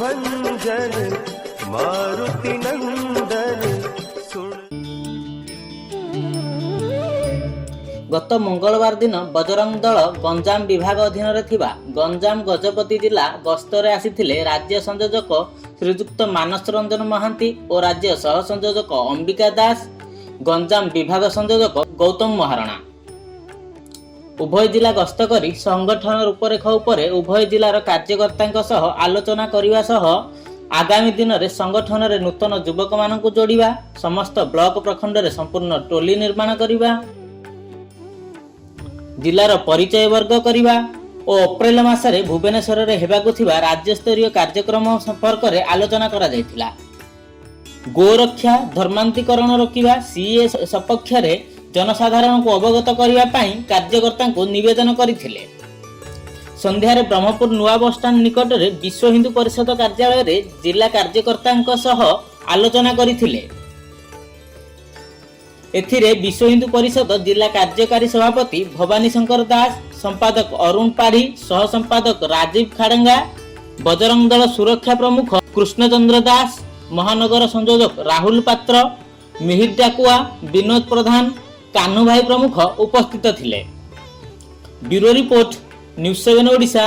भंजन मारुति नंदन गत मंगलवार दिन बजरंग दल गंजाम विभाग अधीन गंजाम गजपति जिला गस्तरे आसिथिले राज्य संयोजक श्रीजुक्त मानस रंजन महांती और राज्य सह संयोजक अंबिका दास, गंजाम विभाग संयोजक गौतम महाराणा। उभय जिला गस्त करी संगठन रूपरेख उपरे उभय जिलार कार्यकर्ता सह आलोचना करने सह आगामी दिन में संगठन में नूतन युवक मानक जोड़ा, समस्त ब्लॉक प्रखंड में संपूर्ण टोली निर्माण करने, जिलार परिचय वर्ग करने और अप्रैल मासरे भुवनेश्वर में हेबाकु थिबा राज्यस्तरीय कार्यक्रम संपर्क में आलोचना करा जायथिला। गोरक्षा धर्मांतरीकरण रोकिबा सीए सपक्ष में जनसाधारण को अवगत करने कार्यकर्ता को निवेदन करथिले। संध्यारे ब्रह्मपुर नुआ बस स्टाण्ड निकट में विश्व हिंदू परिषद कार्यालय में जिला कार्यकर्ता सह आलोचना करथिले। एथिरे विश्व हिंदू परिषद जिला कार्यकारी सभापति भवानी शंकर दास, संपादक अरुण पाढ़ी, सह संपादक राजीव खाड़ंगा, बजरंग दल सुरक्षा प्रमुख कृष्णचंद्र दास, महानगर संयोजक राहुल पात्र, मिहिर डाकुआ, विनोद प्रधान, कान्हू भाई प्रमुख उपस्थित थिले। Bureau report news 7 Odisha.